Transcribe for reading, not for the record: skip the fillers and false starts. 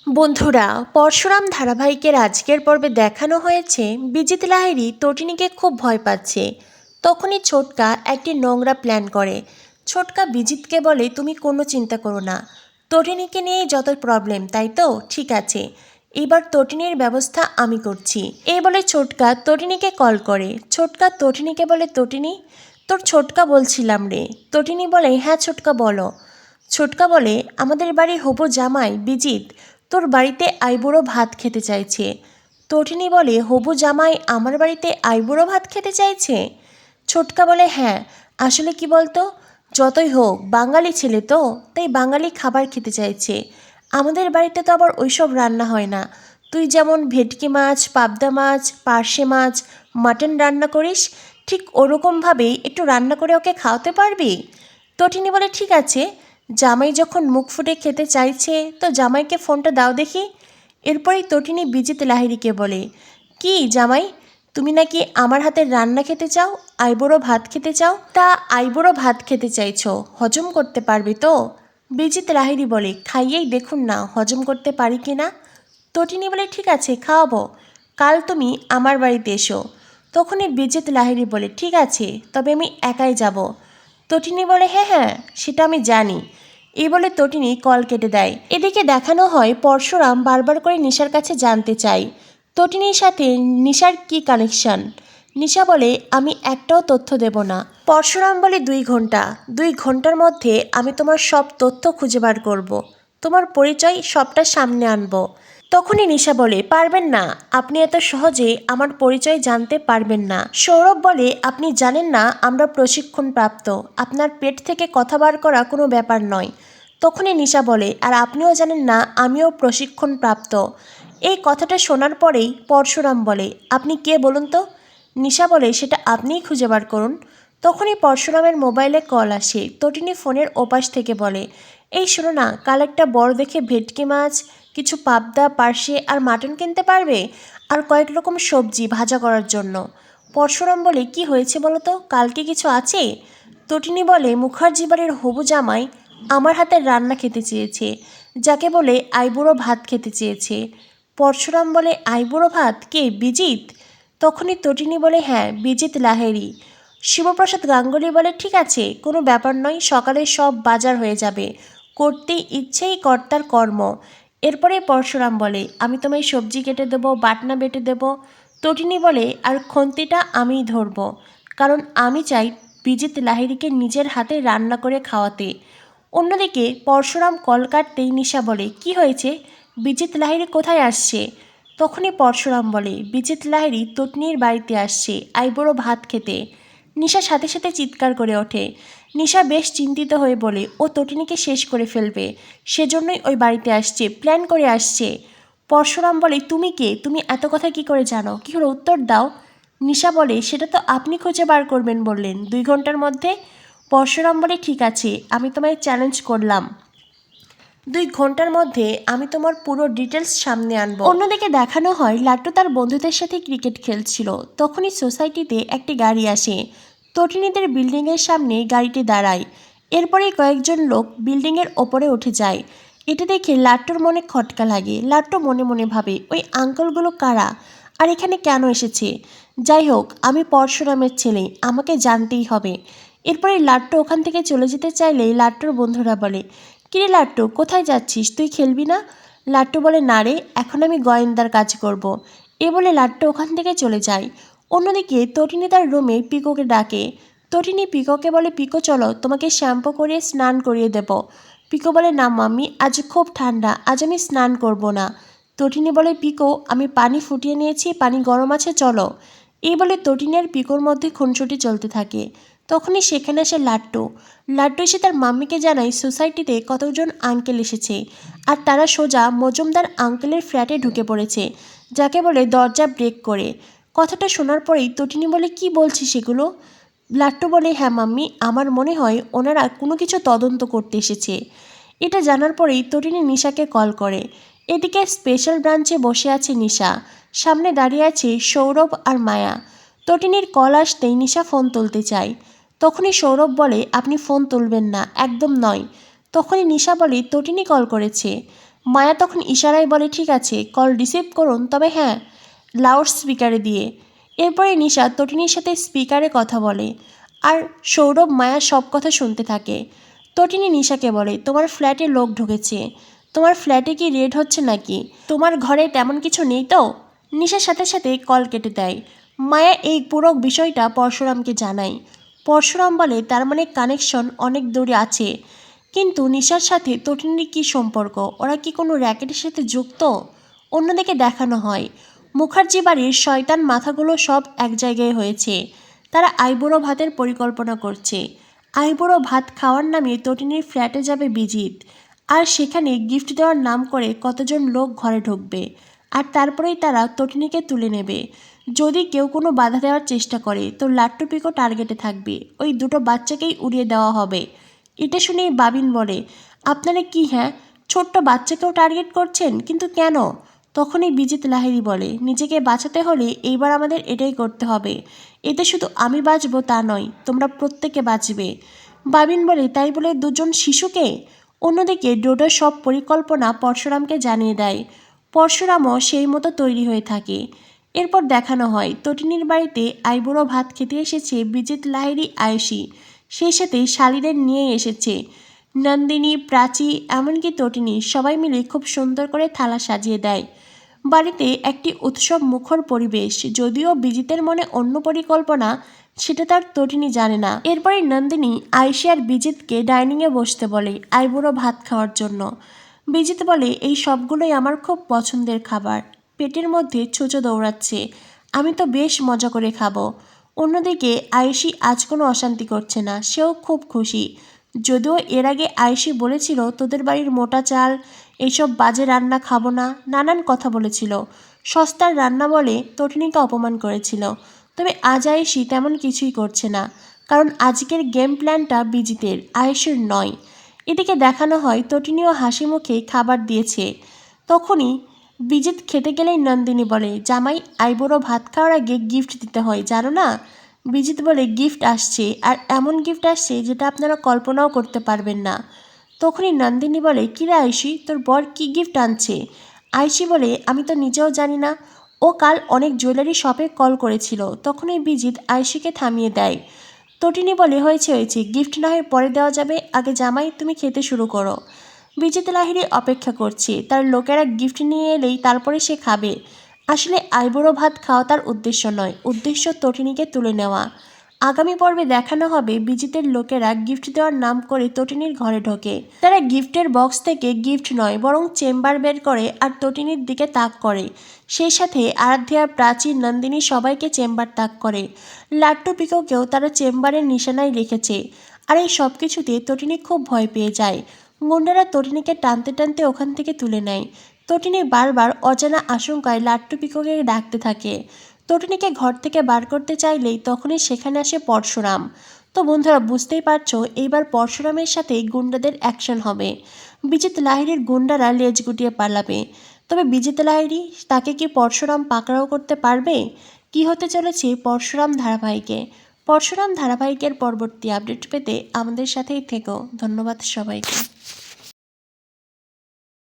বন্ধুরা, পরশুরাম ধারাবাহিকের আজকের পর্বে দেখানো হয়েছে বিজিত লাহিড়ী তটিনীকে খুব ভয় পাচ্ছে। তখনই ছোটকা একটি নোংরা প্ল্যান করে। ছোটকা বিজিতকে বলে, তুমি কোনো চিন্তা করো না, তটিনীকে নিয়েই যত প্রবলেম, তাই তো? ঠিক আছে, এবার তটিনীর ব্যবস্থা আমি করছি। এই বলে ছোটকা তটিনীকে কল করে। ছোটকা তটিনীকে বলে, তটিনী, তোর ছোটকা বলছিলাম রে। তটিনী বলে, হ্যাঁ ছোটকা বলো। ছোটকা বলে, আমাদের বাড়ির হবু জামাই বিজিত তোর বাড়িতে আইবুড়ো ভাত খেতে চাইছে। তটিনী বলে, হবু জামাই আমার বাড়িতে আইবুড়ো ভাত খেতে চাইছে? ছোটকা বলে, হ্যাঁ, আসলে কি বলতো, যতই হোক বাঙালি ছেলে তো, তাই বাঙালি খাবার খেতে চাইছে। আমাদের বাড়িতে তো আবার ওইসব রান্না হয় না। তুই যেমন ভেটকি মাছ, পাবদা মাছ, পার্শে মাছ, মাটন রান্না করিস, ঠিক ওরকমভাবেই একটু রান্না করে ওকে খাওয়াতে পারবি? তটিনী বলে, ঠিক আছে, জামাই যখন মুখ ফুটে খেতে চাইছে তো জামাইকে ফোনটা দাও দেখি। এরপরেই তটিনী বিজিত লাহিড়ীকে বলে, কি জামাই, তুমি নাকি আমার হাতের রান্না খেতে চাও, আইবুড়ো ভাত খেতে চাও? তা আইবুড়ো ভাত খেতে চাইছো, হজম করতে পারবে তো? বিজিত লাহিড়ী বলে, খাইয়েই দেখুন না হজম করতে পারি কি না। তটিনী বলে, ঠিক আছে, খাওয়াবো, কাল তুমি আমার বাড়িতে এসো। তখনই বিজিত লাহিড়ী বলে, ঠিক আছে, তবে আমি একাই যাব। তটিনী বলে, হ্যাঁ হ্যাঁ, সেটা আমি জানি। এই বলে তটিনী কল কেটে দেয়। এদিকে দেখানো হয় পরশুরাম বারবার করে নিশার কাছে জানতে চায় তটিনীর সাথে নিশার কি কানেকশন। নিশা বলে, আমি একটাও তথ্য দেব না। পরশুরাম বলে, 2 ঘন্টা, 2 ঘন্টার মধ্যে আমি তোমার সব তথ্য খুঁজে বার করব, তোমার পরিচয় সবটা সামনে আনবো। তখনই নিশা বলে, পারবেন না, আপনি এত সহজে আমার পরিচয় জানতে পারবেন না। সৌরভ বলে, আপনি জানেন না আমরা প্রশিক্ষণপ্রাপ্ত, আপনার পেট থেকে কথা বার করা কোনো ব্যাপার নয়। তখনই নিশা বলে, আর আপনিও জানেন না আমিও প্রশিক্ষণপ্রাপ্ত। এই কথাটা শোনার পরেই পরশুরাম বলে, আপনি কে বলুন তো? নিশা বলে, সেটা আপনিই খুঁজে বার করুন। তখনই পরশুরামের মোবাইলে কল আসে। তটিনী ফোনের ওপাশ থেকে বলে, এই শোনো না, কাল একটা বড় দেখে ভেটকি মাছ, কিছু পাবদা, পার্শে আর মাটন কিনতে পারবে, আর কয়েক রকম সবজি ভাজা করার জন্য। পরশুরাম বলে, কি হয়েছে বলো তো, কালকে কিছু আছে? তটিনী বলে, মুখার্জি বাড়ির হবু জামাই আমার হাতের রান্না খেতে চেয়েছে, যাকে বলে আইবুড়ো ভাত খেতে চেয়েছে। পরশুরাম বলে, আইবুড়ো ভাত, কে, বিজিত? তখনই তটিনী বলে, হ্যাঁ, বিজিত লাহিড়ী। শিবপ্রসাদ গাঙ্গুলি বলে, ঠিক আছে, কোনো ব্যাপার নয়, সকালে সব বাজার হয়ে যাবে, করতেই ইচ্ছেই কর্তার কর্ম। এরপরে পরশুরাম বলে, আমি তোমায় সবজি কেটে দেবো, বাটনা বেটে দেবো। তটিনী বলে, আর খন্তিটা আমিই ধরবো, কারণ আমি চাই বিজিত লাহিড়ীকে নিজের হাতে রান্না করে খাওয়াতে। অন্যদিকে পরশুরাম কল কাটতেই নিশা বলে, কি হয়েছে, বিজিত লাহিড়ী কোথায় আসছে? তখনই পরশুরাম বলে, বিজিত লাহিড়ী তটিনীর বাড়িতে আসছে আইবুড়ো ভাত খেতে। নিশা সাথে সাথে চিৎকার করে ওঠে। নিশা বেশ চিন্তিত হয়ে বলে, ও তটিনীকে শেষ করে ফেলবে, সেজন্যই ওই বাড়িতে আসছে, প্ল্যান করে আসছে। পরশুরাম বলে, তুমি কে, তুমি এত কথা কি করে জানো, কি করে উত্তর দাও। নিশা বলে, সেটা তো আপনি খুঁজে বার করবেন বললেন 2 ঘন্টার মধ্যে। পরশুরাম বলে, ঠিক আছে, আমি তোমায় চ্যালেঞ্জ করলাম, 2 ঘন্টার মধ্যে আমি তোমার পুরো ডিটেলস সামনে আনবো। অন্যদিকে দেখানো হয় লাট্টু তার বন্ধুদের সাথে ক্রিকেট খেলছিল। তখনই সোসাইটিতে একটি গাড়ি আসে। তটিনীদের বিল্ডিংয়ের সামনে গাড়িটি দাঁড়ায়। এরপরেই কয়েকজন লোক বিল্ডিংয়ের ওপরে উঠে যায়। এটা দেখে লাট্টুর মনে খটকা লাগে। লাট্টু মনে মনে ভাবে, ওই আঙ্কেলগুলো কারা, আর এখানে কেন এসেছে? যাই হোক, আমি পরশুরামের ছেলে, আমাকে জানতেই হবে। এরপরে লাট্টু ওখান থেকে চলে যেতে চাইলেই লাট্টুর বন্ধুরা বলে, কিরে লাট্টু, কোথায় যাচ্ছিস, তুই খেলবি না? লাট্টু বলে, না রে, এখন আমি গোয়েন্দার কাজ করব। এ বলে লাট্টু ওখান থেকে চলে যায়। অন্যদিকে তটিনী তার রুমে পিকোকে ডাকে। তটিনী পিকোকে বলে, পিকো চলো, তোমাকে শ্যাম্পু করিয়ে স্নান করিয়ে দেব। পিকো বলে, না মাম্মি, আজ খুব ঠান্ডা, আজ আমি স্নান করব না। তটিনী বলে, পিকো, আমি পানি ফুটিয়ে নিয়েছি, পানি গরম আছে, চলো। এই বলে তটিনী আর পিকোর মধ্যে খুনসুটি চলতে থাকে। তখনই সেখানে আসে লাট্টু। লাট্টু এসে তার মাম্মিকে জানায় সোসাইটিতে কতজন আঙ্কেল এসেছে, আর তারা সোজা মজুমদার আঙ্কেলের ফ্ল্যাটে ঢুকে পড়েছে, যাকে বলে দরজা ব্রেক করে। কথাটা শোনার পরেই তটিনী বলে, কি বলছি সেগুলো? লাট্টু বলে, হ্যাঁ মাম্মি, আমার মনে হয় ওনারা কোনো কিছু তদন্ত করতে এসেছে। এটা জানার পরেই তটিনী নিশাকে কল করে। এদিকে স্পেশাল ব্রাঞ্চে বসে আছে নিশা, সামনে দাঁড়িয়ে আছে সৌরভ আর মায়া। তটিনীর কল আসতেই নিশা ফোন তুলতে চায়। তখনই সৌরভ বলে, আপনি ফোন তুলবেন না, একদম নয়। তখনই নিশা বলে, তটিনী কল করেছে। মায়া তখন ইশারায় বলে ঠিক আছে, কল রিসিভ করুন, তবে হ্যাঁ লাউড স্পিকারে দিয়ে। এরপরে নিশা তটিনীর সাথে স্পিকারে কথা বলে আর সৌরভ মায়ার সব কথা শুনতে থাকে। তটিনী নিশাকে বলে তোমার ফ্ল্যাটে লোক ঢুকেছে, তোমার ফ্ল্যাটে কি রেড হচ্ছে নাকি, তোমার ঘরে তেমন কিছু নেই তো? নিশার সাথে সাথে কল কেটে দেয়। মায়া এই পুরো বিষয়টা পরশুরামকে জানায়। পরশুরাম বলে তার মানে কানেকশন অনেক দূরে আছে, কিন্তু নিশার সাথে তটিনীর কী সম্পর্ক, ওরা কি কোনো র্যাকেটের সাথে যুক্ত? অন্যদিকে দেখানো হয় মুখার্জি বাড়ির শয়তান মাথাগুলো সব এক জায়গায় হয়েছে, তারা আইবুড়ো ভাতের পরিকল্পনা করছে। আইবুড়ো ভাত খাওয়ার নামে তটিনীর ফ্ল্যাটে যাবে বিজিত, আর সেখানে গিফট দেওয়ার নাম করে কতজন লোক ঘরে ঢুকবে, আর তারপরেই তারা তটিনীকে তুলে নেবে। যদি কেউ কোনো বাধা দেওয়ার চেষ্টা করে তো লাট্টু পিকো টার্গেটে থাকবে, ওই দুটো বাচ্চাকেই উড়িয়ে দেওয়া হবে। এটা শুনেই বাবিন বলে আপনারা কি হ্যাঁ ছোট্ট বাচ্চাকেও টার্গেট করছেন, কিন্তু কেন? তখনই বিজিত লাহিড়ী বলে নিজেকে বাঁচাতে হলে এইবার আমাদের এটাই করতে হবে, এতে শুধু আমি বাঁচবো তা নয়, তোমরা প্রত্যেকে বাঁচবে। বাবিন বলে তাই বলে দুজন শিশুকে? অন্যদিকে ডোডোর সব পরিকল্পনা পরশুরামকে জানিয়ে দেয়। পরশুরামও সেই মতো তৈরি হয়ে থাকে। এরপর দেখানো হয় তটিনীর বাড়িতে আইবুড়ো ভাত খেতে এসেছে বিজিত লাহিড়ী আয়ুষী, সেই সাথে শালিদের নিয়ে এসেছে নন্দিনী, প্রাচী, এমনকি তটিনী, সবাই মিলে খুব সুন্দর করে থালা সাজিয়ে দেয়। বাড়িতে একটি উৎসব মুখর পরিবেশ, যদিও বিজিতের মনে অন্য পরিকল্পনা, সেটা তার তটিনী জানে না। এরপরে নন্দিনী আয়ুষী আর বিজিতকে ডাইনিংয়ে বসতে বলে আইবুড়ো ভাত খাওয়ার জন্য। বিজিত বলে এই সবগুলোই আমার খুব পছন্দের খাবার, পেটের মধ্যে ছুঁচো দৌড়াচ্ছে, আমি তো বেশ মজা করে খাবো। অন্যদিকে আয়ুষী আজ কোনো অশান্তি করছে না, সেও খুব খুশি। যদিও এর আগে আয়ুষী বলেছিল তোদের বাড়ির মোটা চাল, এইসব বাজে রান্না খাবো না, নানান কথা বলেছিল, সস্তার রান্না বলে তটিনীকে অপমান করেছিল। তবে আজ আয়ুষী তেমন কিছুই করছে না, কারণ আজকের গেম প্ল্যানটা বিজিতের, আয়ুষীর নয়। এদিকে দেখানো হয় তটিনীও হাসি মুখে খাবার দিয়েছে। তখনই বিজিত খেতে গেলেই নন্দিনী বলে জামাই আইবুড়ো ভাত খাওয়ার আগে গিফট দিতে হয় জানো না? বিজিত বলে গিফট আসছে, আর এমন গিফট আসছে যেটা আপনারা কল্পনাও করতে পারবেন না। তখনই নন্দিনী বলে কিরে আয়ুষী, তোর বর কি গিফট আনছে? আয়ুষী বলে আমি তো নিজেও জানি না, ও কাল অনেক জুয়েলারি শপে কল করেছিল। তখনই বিজিত আয়ুষীকে থামিয়ে দেয়। তটিনী বলে হয়েছে হয়েছে, গিফট না হয় পরে দেওয়া যাবে, আগে জামাই তুমি খেতে শুরু করো। বিজিত লাহিড়ী অপেক্ষা করছে, তার লোকেরা গিফট নিয়ে এলেই তারপরে সে খাবে। আসলে আইবুড়ো ভাত খাওয়া তার উদ্দেশ্য নয়, উদ্দেশ্য তটিনীকে তুলে নেওয়া। আগামী পর্বে দেখানো হবে বিজিতের লোকেরা গিফট দেওয়ার নাম করে তটিনীর ঘরে ঢোকে। তারা গিফটের বক্স থেকে গিফট নয় বরং চেম্বার বের করে আর তটিনীর দিকে তাক করে। সেই সাথে আরাধ্যা, প্রাচী, নন্দিনী সবাইকে চেম্বার তাক করে। লাট্টু পিকোকেও তারা চেম্বারের নিশানায় রেখেছে। আর এই সব কিছুতে তটিনী খুব ভয় পেয়ে যায়। গুন্ডারা তটিনীকে টানতে টানতে ওখান থেকে তুলে নেয়। তটিনী বারবার অজানা আশঙ্কায় লাট্টু পিকোকে ডাকতে থাকে। তটিনীকে ঘর থেকে বার করতে চাইলেই তখনই সেখানে আসে পরশুরাম। তো বন্ধুরা বুঝতেই পারছো এইবার পরশুরামের সাথেই গুন্ডাদের অ্যাকশন হবে। বিজিত লাহিড়ীর গুন্ডারা লেজ গুটিয়ে পালাবে। তবে বিজিত লাহিড়ী, তাকে কি পরশুরাম পাকড়াও করতে পারবে? কি হতে চলেছে পরশুরাম ধারাবাহিকে? পরশুরাম ধারাবাহিকের পরবর্তী আপডেট পেতে আমাদের সাথেই থেকো। ধন্যবাদ সবাইকে।